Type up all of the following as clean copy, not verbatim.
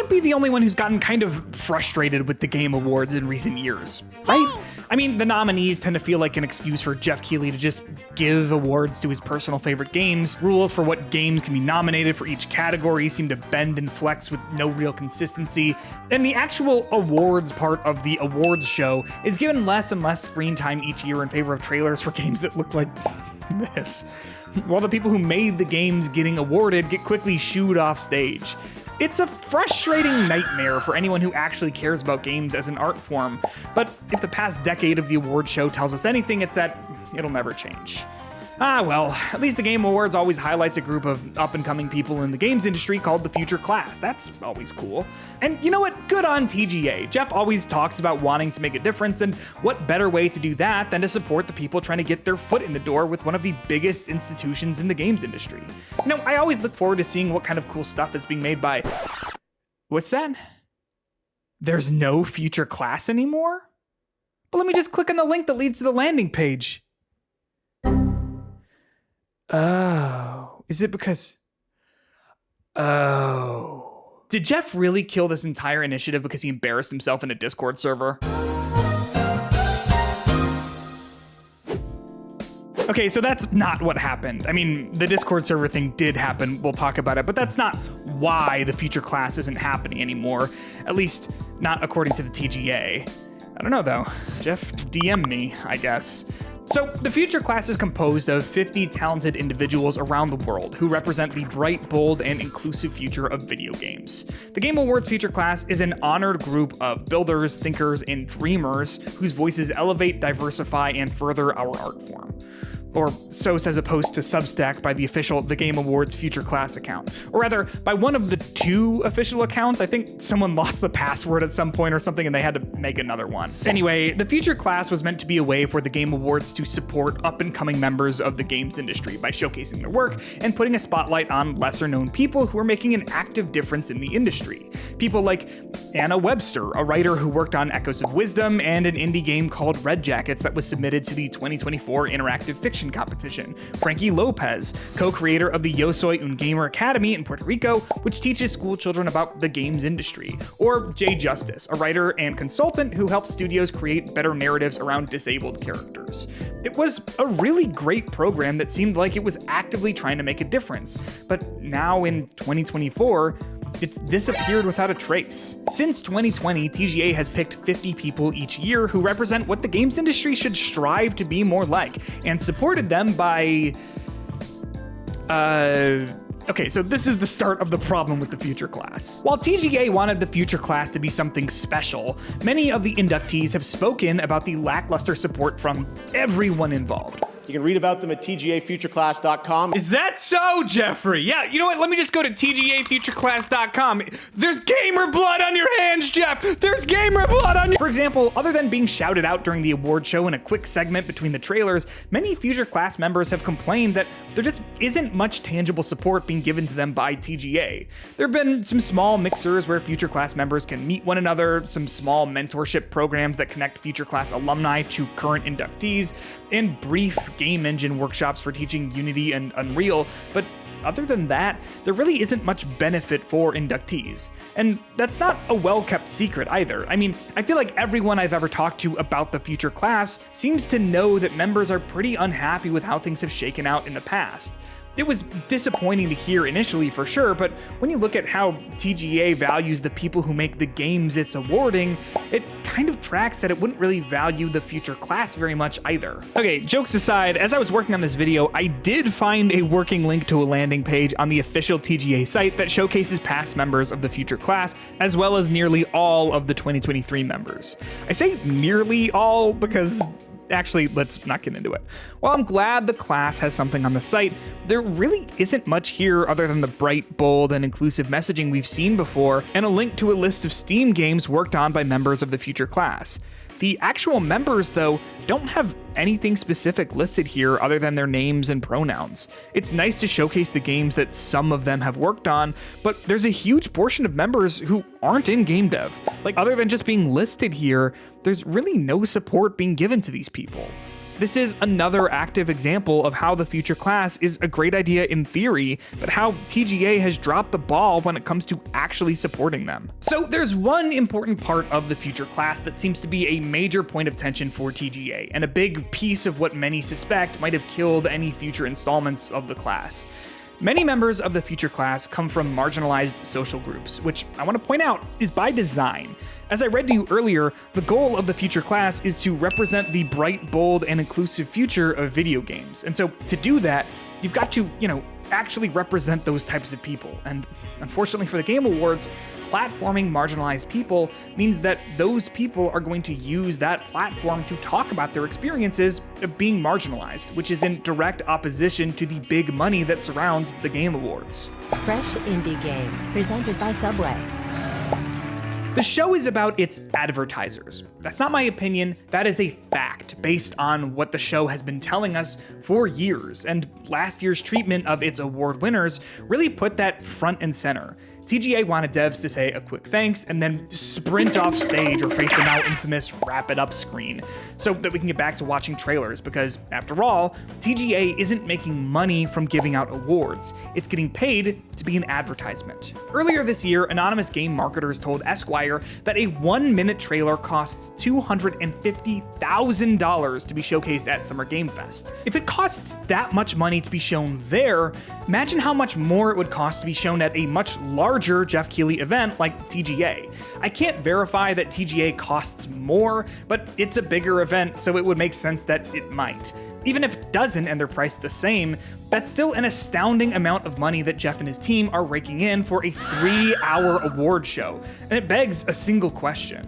might be the only one who's gotten kind of frustrated with the Game Awards in recent years, right? I mean, the nominees tend to feel like an excuse for Jeff Keighley to just give awards to his personal favorite games. Rules for what games can be nominated for each category seem to bend and flex with no real consistency. And the actual awards part of the awards show is given less and less screen time each year in favor of trailers for games that look like this, while the people who made the games getting awarded get quickly shooed off stage. It's a frustrating nightmare for anyone who actually cares about games as an art form, but if the past decade of the award show tells us anything, it's that it'll never change. Ah well, at least the Game Awards always highlights a group of up-and-coming people in the games industry called the future class. That's always cool. And you know what? Good on TGA. Jeff always talks about wanting to make a difference, and what better way to do that than to support the people trying to get their foot in the door with one of the biggest institutions in the games industry. You know, I always look forward to seeing what kind of cool stuff is being made by... What's that? There's no future class anymore? But let me just click on the link that leads to the landing page. Oh, is it because... Oh. Did Jeff really kill this entire initiative because he embarrassed himself in a Discord server? Okay, so that's not what happened. I mean, the Discord server thing did happen, we'll talk about it, but that's not why the future class isn't happening anymore. At least, not according to the TGA. I don't know though. Jeff, DM me, I guess. So, the future class is composed of 50 talented individuals around the world who represent the bright, bold, and inclusive future of video games. The Game Awards future class is an honored group of builders, thinkers, and dreamers whose voices elevate, diversify, and further our art form. Or so says a post to Substack by the official The Game Awards Future Class account. Or rather, by one of the two official accounts. I think someone lost the password at some point or something and they had to make another one. Anyway, the Future Class was meant to be a way for the Game Awards to support up-and-coming members of the games industry by showcasing their work and putting a spotlight on lesser-known people who are making an active difference in the industry. People like Anna Webster, a writer who worked on Echoes of Wisdom and an indie game called Red Jackets that was submitted to the 2024 Interactive Fiction competition. Frankie Lopez, co-creator of the Yo Soy Un Gamer Academy in Puerto Rico, which teaches school children about the games industry. Or Jay Justice, a writer and consultant who helps studios create better narratives around disabled characters. It was a really great program that seemed like it was actively trying to make a difference, but now in 2024, it's disappeared without a trace. Since 2020, TGA has picked 50 people each year who represent what the games industry should strive to be more like, and supported them by... Okay, so this is the start of the problem with the future class. While TGA wanted the future class to be something special, many of the inductees have spoken about the lackluster support from everyone involved. You can read about them at tgafutureclass.com. Is that so, Jeffrey? Yeah, you know what? Let me just go to tgafutureclass.com. There's gamer blood on your hands, Jeff! There's gamer blood on your... For example, other than being shouted out during the award show in a quick segment between the trailers, many future class members have complained that there just isn't much tangible support being given to them by TGA. There have been some small mixers where future class members can meet one another, some small mentorship programs that connect future class alumni to current inductees, and brief game engine workshops for teaching Unity and Unreal, but other than that, there really isn't much benefit for inductees. And that's not a well-kept secret either. I mean, I feel like everyone I've ever talked to about the future class seems to know that members are pretty unhappy with how things have shaken out in the past. It was disappointing to hear initially for sure, but when you look at how TGA values the people who make the games it's awarding, it kind of tracks that it wouldn't really value the future class very much either. Okay, jokes aside, as I was working on this video, I did find a working link to a landing page on the official TGA site that showcases past members of the future class, as well as nearly all of the 2023 members. I say nearly all because actually, let's not get into it. While I'm glad the class has something on the site, there really isn't much here other than the bright, bold, and inclusive messaging we've seen before, and a link to a list of Steam games worked on by members of the future class. The actual members, though, don't have anything specific listed here other than their names and pronouns. It's nice to showcase the games that some of them have worked on, but there's a huge portion of members who aren't in game dev. Like, other than just being listed here, there's really no support being given to these people. This is another active example of how the future class is a great idea in theory, but how TGA has dropped the ball when it comes to actually supporting them. So there's one important part of the future class that seems to be a major point of tension for TGA, and a big piece of what many suspect might have killed any future installments of the class. Many members of the future class come from marginalized social groups, which I want to point out is by design. As I read to you earlier, the goal of the future class is to represent the bright, bold, and inclusive future of video games. And so to do that, you've got to, actually represent those types of people. And unfortunately for the Game Awards, platforming marginalized people means that those people are going to use that platform to talk about their experiences of being marginalized, which is in direct opposition to the big money that surrounds the Game Awards. Fresh indie game, presented by Subway. The show is about its advertisers. That's not my opinion, that is a fact based on what the show has been telling us for years, and last year's treatment of its award winners really put that front and center. TGA wanted devs to say a quick thanks and then sprint off stage or face the now infamous wrap it up screen so that we can get back to watching trailers, because after all, TGA isn't making money from giving out awards. It's getting paid to be an advertisement. Earlier this year, anonymous game marketers told Esquire that a 1-minute trailer costs $250,000 to be showcased at Summer Game Fest. If it costs that much money to be shown there, imagine how much more it would cost to be shown at a much larger Jeff Keighley event like TGA. I can't verify that TGA costs more, but it's a bigger event, so it would make sense that it might. Even if it doesn't and they're priced the same, that's still an astounding amount of money that Jeff and his team are raking in for a 3-hour award show. And it begs a single question.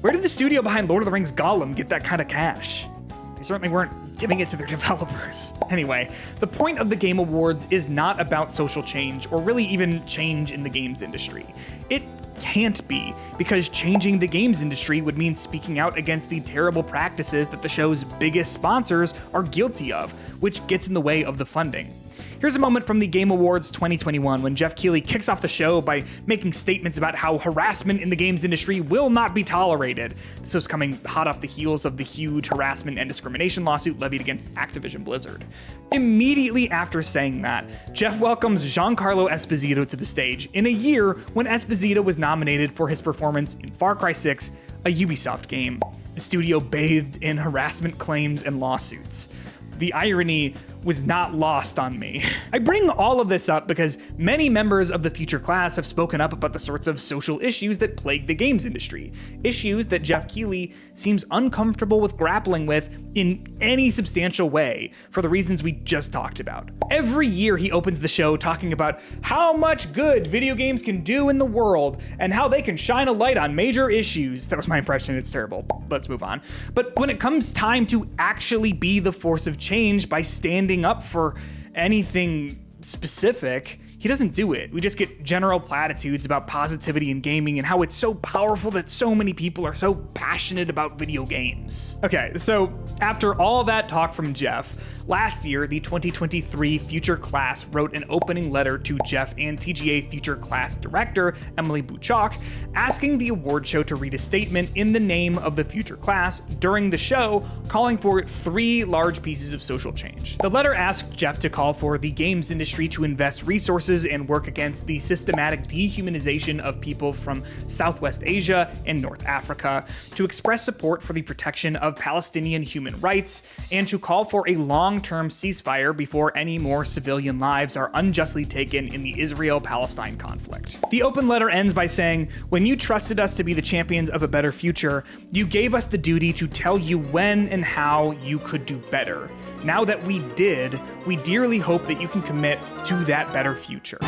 Where did the studio behind Lord of the Rings Gollum get that kind of cash? They certainly weren't giving it to their developers. Anyway, the point of the Game Awards is not about social change, or really even change in the games industry. It can't be, because changing the games industry would mean speaking out against the terrible practices that the show's biggest sponsors are guilty of, which gets in the way of the funding. Here's a moment from the Game Awards 2021 when Jeff Keighley kicks off the show by making statements about how harassment in the games industry will not be tolerated. This was coming hot off the heels of the huge harassment and discrimination lawsuit levied against Activision Blizzard. Immediately after saying that, Jeff welcomes Giancarlo Esposito to the stage in a year when Esposito was nominated for his performance in Far Cry 6, a Ubisoft game, a studio bathed in harassment claims and lawsuits. The irony was not lost on me. I bring all of this up because many members of the future class have spoken up about the sorts of social issues that plague the games industry, issues that Jeff Keighley seems uncomfortable with grappling with in any substantial way for the reasons we just talked about. Every year he opens the show talking about how much good video games can do in the world and how they can shine a light on major issues. That was my impression, it's terrible. Let's move on. But when it comes time to actually be the force of change by standing up for anything specific, he doesn't do it. We just get general platitudes about positivity in gaming and how it's so powerful that so many people are so passionate about video games. Okay, so after all that talk from Jeff, last year, the 2023 Future Class wrote an opening letter to Jeff and TGA Future Class Director, Emily Buchok, asking the award show to read a statement in the name of the Future Class during the show, calling for 3 large pieces of social change. The letter asked Jeff to call for the games industry to invest resources and work against the systematic dehumanization of people from Southwest Asia and North Africa, to express support for the protection of Palestinian human rights, and to call for a long-term ceasefire before any more civilian lives are unjustly taken in the Israel-Palestine conflict. The open letter ends by saying, "When you trusted us to be the champions of a better future, you gave us the duty to tell you when and how you could do better. Now that we did, we dearly hope that you can commit to that better future."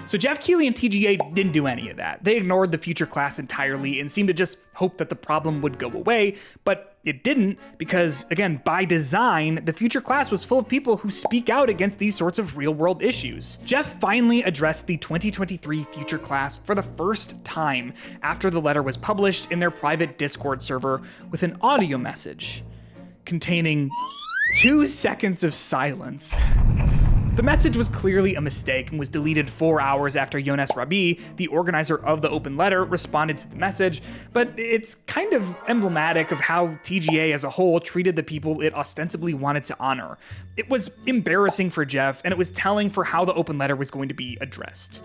So Jeff Keighley and TGA didn't do any of that. They ignored the future class entirely and seemed to just hope that the problem would go away, but it didn't because, again, by design, the future class was full of people who speak out against these sorts of real-world issues. Jeff finally addressed the 2023 future class for the first time after the letter was published in their private Discord server with an audio message containing 2 seconds of silence. The message was clearly a mistake and was deleted 4 hours after Yones Rabi, the organizer of the open letter, responded to the message, but it's kind of emblematic of how TGA as a whole treated the people it ostensibly wanted to honor. It was embarrassing for Jeff, and it was telling for how the open letter was going to be addressed.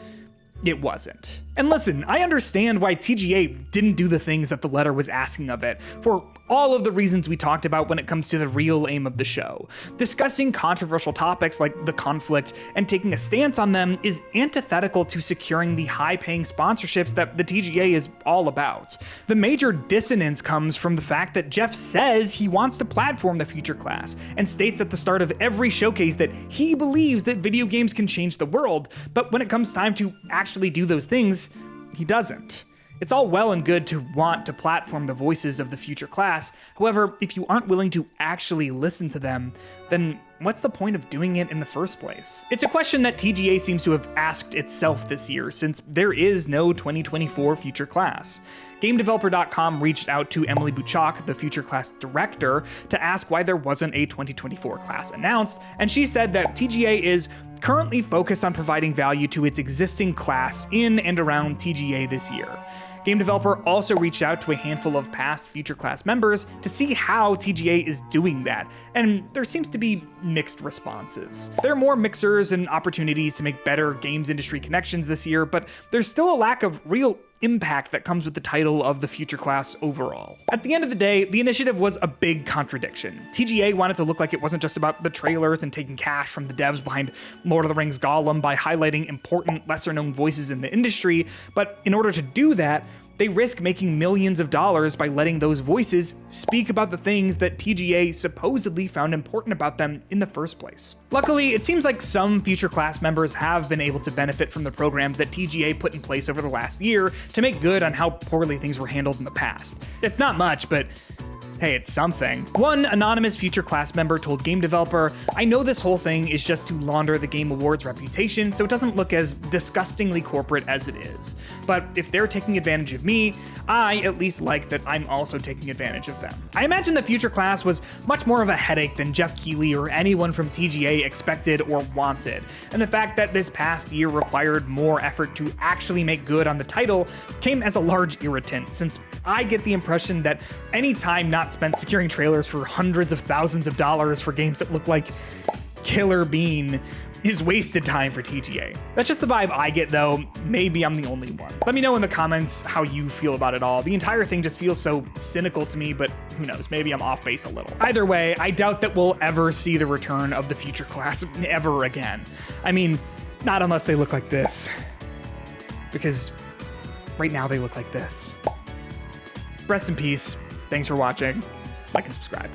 It wasn't. And listen, I understand why TGA didn't do the things that the letter was asking of it, for all of the reasons we talked about when it comes to the real aim of the show. Discussing controversial topics like the conflict and taking a stance on them is antithetical to securing the high-paying sponsorships that the TGA is all about. The major dissonance comes from the fact that Jeff says he wants to platform the future class, and states at the start of every showcase that he believes that video games can change the world, but when it comes time to actually do those things, he doesn't. It's all well and good to want to platform the voices of the future class. However, if you aren't willing to actually listen to them, then what's the point of doing it in the first place? It's a question that TGA seems to have asked itself this year, since there is no 2024 future class. GameDeveloper.com reached out to Emily Buchok, the future class director, to ask why there wasn't a 2024 class announced, and she said that TGA is currently focused on providing value to its existing class in and around TGA this year. Game Developer also reached out to a handful of past future class members to see how TGA is doing that, and there seems to be mixed responses. There are more mixers and opportunities to make better games industry connections this year, but there's still a lack of real impact that comes with the title of the future class overall. At the end of the day, the initiative was a big contradiction. TGA wanted to look like it wasn't just about the trailers and taking cash from the devs behind Lord of the Rings Gollum by highlighting important, lesser-known voices in the industry, but in order to do that, they risk making millions of dollars by letting those voices speak about the things that TGA supposedly found important about them in the first place. Luckily, it seems like some future class members have been able to benefit from the programs that TGA put in place over the last year to make good on how poorly things were handled in the past. It's not much, but hey, it's something. One anonymous future class member told Game Developer, "I know this whole thing is just to launder the Game Awards reputation so it doesn't look as disgustingly corporate as it is. But if they're taking advantage of me, I at least like that I'm also taking advantage of them." I imagine the future class was much more of a headache than Jeff Keighley or anyone from TGA expected or wanted. And the fact that this past year required more effort to actually make good on the title came as a large irritant, since I get the impression that any time not spent securing trailers for hundreds of thousands of dollars for games that look like Killer Bean is wasted time for TGA. That's just the vibe I get, though. Maybe I'm the only one. Let me know in the comments how you feel about it all. The entire thing just feels so cynical to me, but who knows, maybe I'm off base a little. Either way, I doubt that we'll ever see the return of the future class ever again. I mean, not unless they look like this. Because right now they look like this. Rest in peace. Thanks for watching. Like and subscribe.